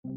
The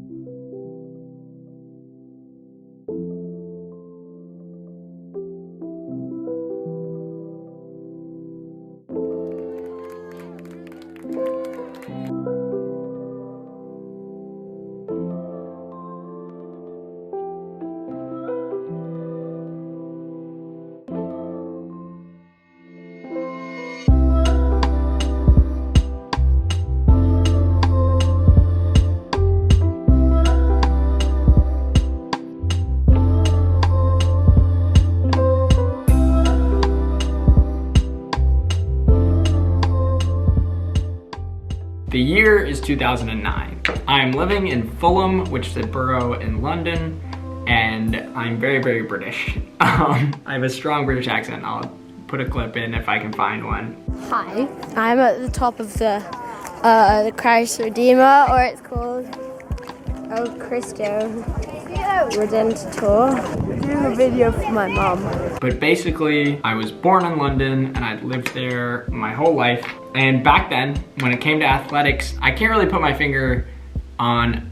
year is 2009. I'm living in Fulham, which is a borough in London, and I'm very, very British. I have a strong British accent. I'll put a clip in if I can find one. Hi, I'm at the top of the Christ Redeemer, or it's called Christo Redentor. I'm doing a video for my mom. But basically, I was born in London and I'd lived there my whole life. And back then, when it came to athletics, I can't really put my finger on,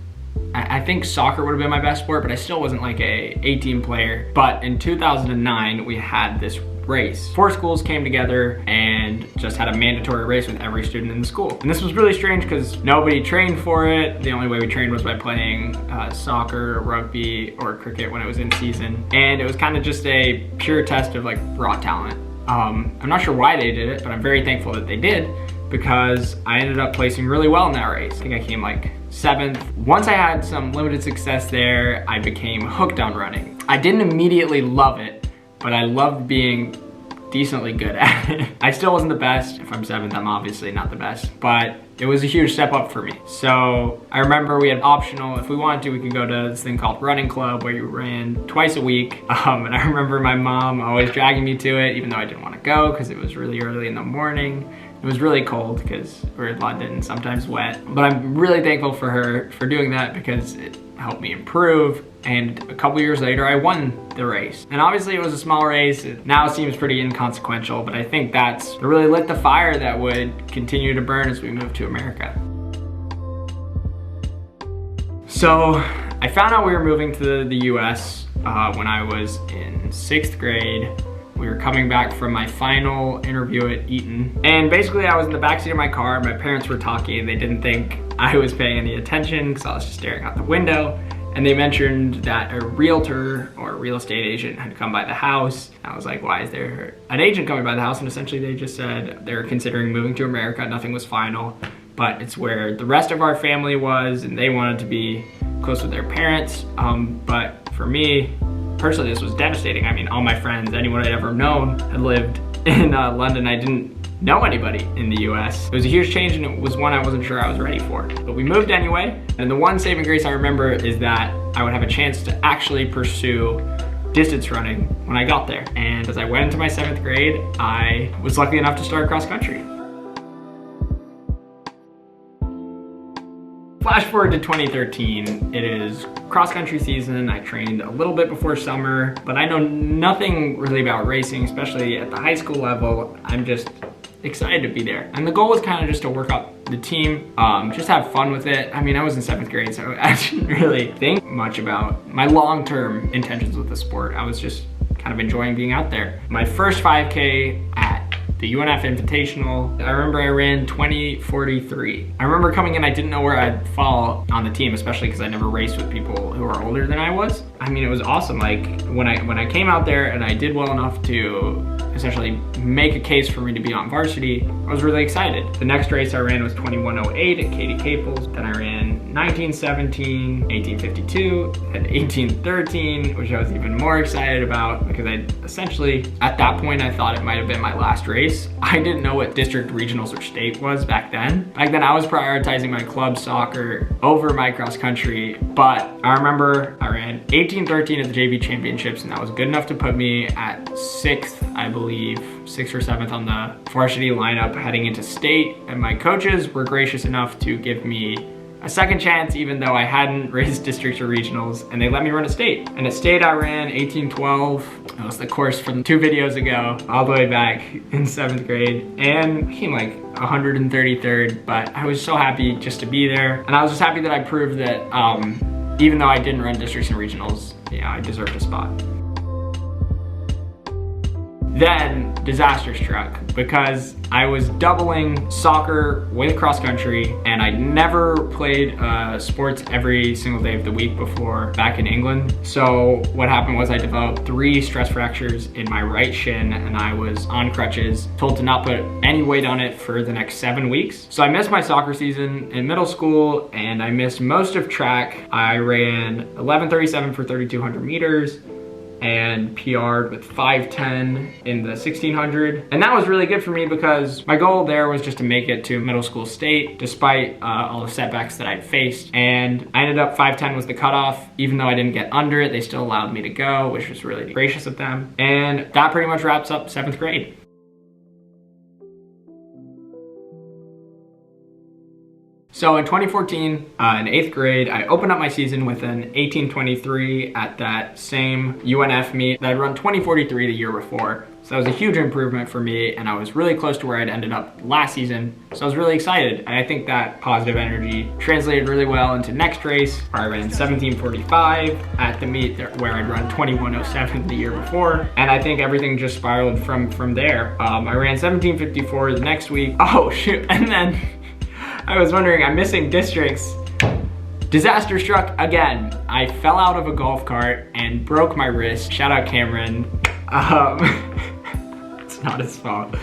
I think soccer would have been my best sport, but I still wasn't like a A-team player. But in 2009, we had this race. 4 schools came together and just had a mandatory race with every student in the school. And this was really strange because nobody trained for it. The only way we trained was by playing soccer, rugby, or cricket when it was in season. And it was kind of just a pure test of like raw talent. I'm not sure why they did it, but I'm very thankful that they did because I ended up placing really well in that race. I think I came like 7th. Once I had some limited success there, I became hooked on running. I didn't immediately love it, but I loved being decently good at it. I still wasn't the best. If I'm 7th, I'm obviously not the best, but it was a huge step up for me. So I remember we had optional, if we wanted to, we could go to this thing called running club where you ran twice a week. And I remember my mom always dragging me to it, even though I didn't want to go because it was really early in the morning. It was really cold because we're in London and sometimes wet. But I'm really thankful for her for doing that because it helped me improve. And a couple years later, I won the race. And obviously it was a small race. It now seems pretty inconsequential, but I think that's really lit the fire that would continue to burn as we move to America. So I found out we were moving to the US when I was in 6th grade. We were coming back from my final interview at Eton. And basically I was in the backseat of my car. My parents were talking and they didn't think I was paying any attention because I was just staring out the window. And they mentioned that a realtor or a real estate agent had come by the house. I was like, why is there an agent coming by the house? And essentially they just said they were considering moving to America. Nothing was final, but it's where the rest of our family was and they wanted to be close with their parents. But for me, personally, this was devastating. I mean, all my friends, anyone I'd ever known had lived in London. I didn't know anybody in the US. It was a huge change and it was one I wasn't sure I was ready for. But we moved anyway. And the one saving grace I remember is that I would have a chance to actually pursue distance running when I got there. And as I went into my 7th grade, I was lucky enough to start cross country. Flash forward to 2013, it is cross-country season. I trained a little bit before summer, but I know nothing really about racing, especially at the high school level. I'm just excited to be there. And the goal was kind of just to work up the team, just have fun with it. I mean, I was in 7th grade, so I didn't really think much about my long-term intentions with the sport. I was just kind of enjoying being out there. My first 5K at the UNF Invitational, I remember I ran 20:43. I remember coming in, I didn't know where I'd fall on the team, especially because I never raced with people who were older than I was. I mean, it was awesome. Like when I came out there and I did well enough to essentially make a case for me to be on varsity, I was really excited. The next race I ran was 21:08 at Katie Caples. Then I ran 19:17, 18:52, and 18:13, which I was even more excited about because I essentially, at that point, I thought it might have been my last race. I didn't know what district, regionals, or state was back then. Back then I was prioritizing my club soccer over my cross country, but I remember I ran 18:13 at the JV championships and that was good enough to put me at 6th, I believe, 6th or 7th on the varsity lineup heading into state. And my coaches were gracious enough to give me a second chance even though I hadn't raced districts or regionals, and they let me run a state. And at state I ran 18:12. That was the course from 2 videos ago, all the way back in 7th grade, and came like 133rd, but I was so happy just to be there. And I was just happy that I proved that even though I didn't run districts and regionals, yeah, I deserved a spot. Then disaster struck because I was doubling soccer with cross country, and I never played sports every single day of the week before back in England. So what happened was I developed 3 stress fractures in my right shin, and I was on crutches, told to not put any weight on it for the next 7 weeks. So I missed my soccer season in middle school, and I missed most of track. I ran 11:37 for 3,200 meters, and PR'd with 5:10 in the 1600. And that was really good for me because my goal there was just to make it to middle school state despite all the setbacks that I'd faced. And I ended up 5:10 was the cutoff. Even though I didn't get under it, they still allowed me to go, which was really gracious of them. And that pretty much wraps up 7th grade. So in 2014, in 8th grade, I opened up my season with an 18:23 at that same UNF meet that I'd run 20:43 the year before. So that was a huge improvement for me, and I was really close to where I'd ended up last season. So I was really excited, and I think that positive energy translated really well into next race, where I ran 17:45 at the meet where I'd run 21:07 the year before. And I think everything just spiraled from there. I ran 17:54 the next week. Oh shoot, and then I was wondering, I'm missing districts. Disaster struck again. I fell out of a golf cart and broke my wrist. Shout out Cameron. It's not his fault.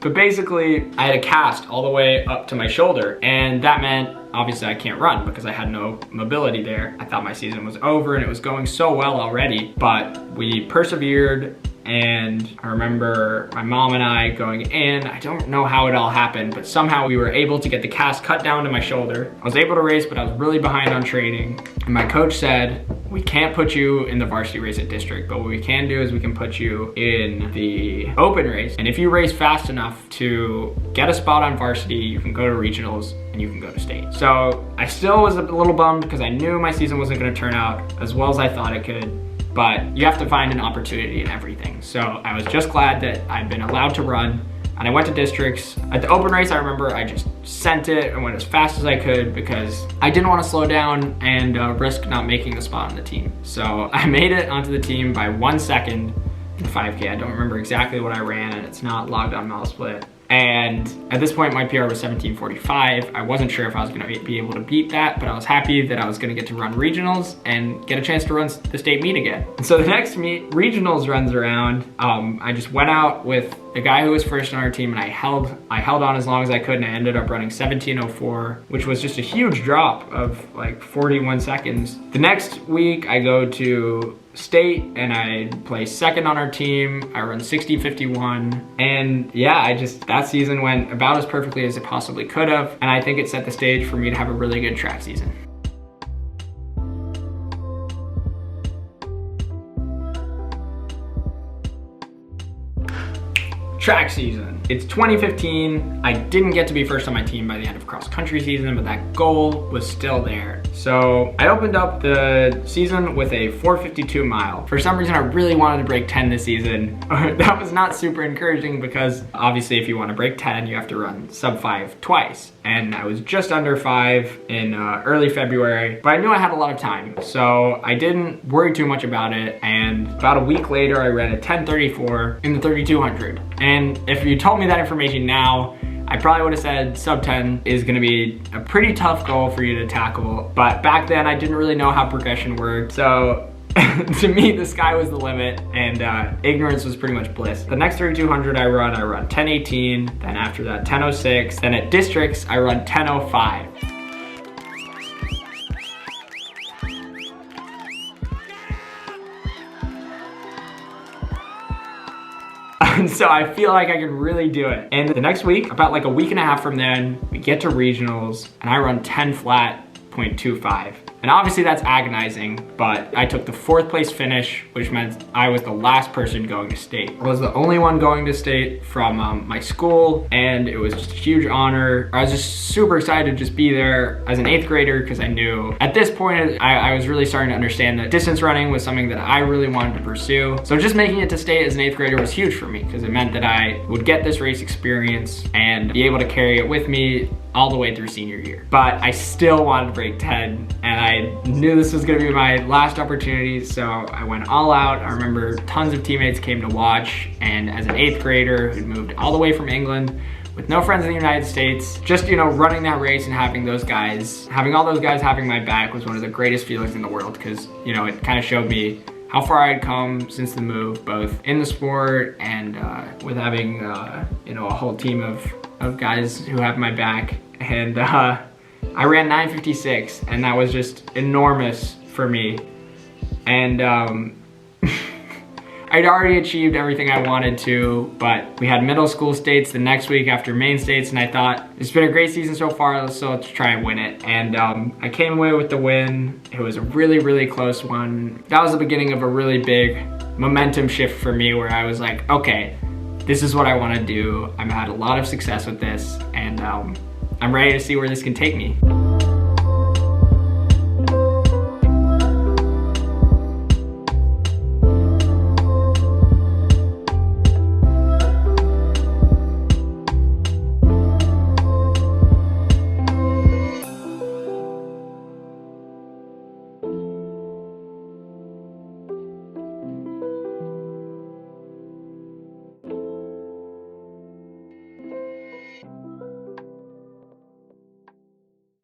But basically, I had a cast all the way up to my shoulder, and that meant obviously I can't run because I had no mobility there. I thought my season was over and it was going so well already, but we persevered. And I remember my mom and I going in. I don't know how it all happened, but somehow we were able to get the cast cut down to my shoulder. I was able to race, but I was really behind on training. And my coach said, we can't put you in the varsity race at district, but what we can do is we can put you in the open race. And if you race fast enough to get a spot on varsity, you can go to regionals and you can go to state. So I still was a little bummed because I knew my season wasn't gonna turn out as well as I thought it could. But you have to find an opportunity in everything. So I was just glad that I'd been allowed to run, and I went to districts. At the open race, I remember I just sent it and went as fast as I could because I didn't want to slow down and risk not making the spot on the team. So I made it onto the team by 1 second in 5K. I don't remember exactly what I ran, and it's not logged on mile split. And at this point, my PR was 17:45. I wasn't sure if I was gonna be able to beat that, but I was happy that I was gonna get to run regionals and get a chance to run the state meet again. And so the next meet, regionals runs around. I just went out with the guy who was first on our team, and I held on as long as I could, and I ended up running 17:04, which was just a huge drop of like 41 seconds. The next week, I go to state and I place second on our team. I run 60:51, and yeah, that season went about as perfectly as it possibly could have, and I think it set the stage for me to have a really good track season. Track season. It's 2015. I didn't get to be first on my team by the end of cross country season, but that goal was still there. So I opened up the season with a 4:52 mile. For some reason, I really wanted to break 10 this season. That was not super encouraging because obviously if you want to break 10, you have to run sub 5 twice. And I was just under 5 in early February, but I knew I had a lot of time. So I didn't worry too much about it. And about a week later, I ran a 10:34 in the 3200. And if you told me that information now, I probably would have said sub 10 is gonna be a pretty tough goal for you to tackle. But back then I didn't really know how progression worked. So to me, the sky was the limit, and ignorance was pretty much bliss. The next 3200 I run 10:18, then after that 10:06, then at districts I run 10:05. And so I feel like I can really do it. And the next week, about like a week and a half from then, we get to regionals and I run 10 flat, 98.25. And obviously that's agonizing, but I took the 4th place finish, which meant I was the last person going to state. I was the only one going to state from my school, and it was just a huge honor. I was just super excited to just be there as an 8th grader, because I knew at this point I was really starting to understand that distance running was something that I really wanted to pursue. So just making it to state as an 8th grader was huge for me, because it meant that I would get this race experience and be able to carry it with me all the way through senior year. But I still wanted to break 10, and I knew this was gonna be my last opportunity, so I went all out. I remember tons of teammates came to watch, and as an 8th grader who'd moved all the way from England with no friends in the United States, just, you know, running that race and having all those guys having my back was one of the greatest feelings in the world, because, you know, it kind of showed me how far I had come since the move, both in the sport and with having, you know, a whole team of guys who have my back. And I ran 9:56, and that was just enormous for me. And I'd already achieved everything I wanted to, but we had middle school states the next week after main states, and I thought, it's been a great season so far, so let's try and win it. And I came away with the win. It was a really, really close one. That was the beginning of a really big momentum shift for me, where I was like, okay, this is what I want to do. I've had a lot of success with this, and I'm ready to see where this can take me.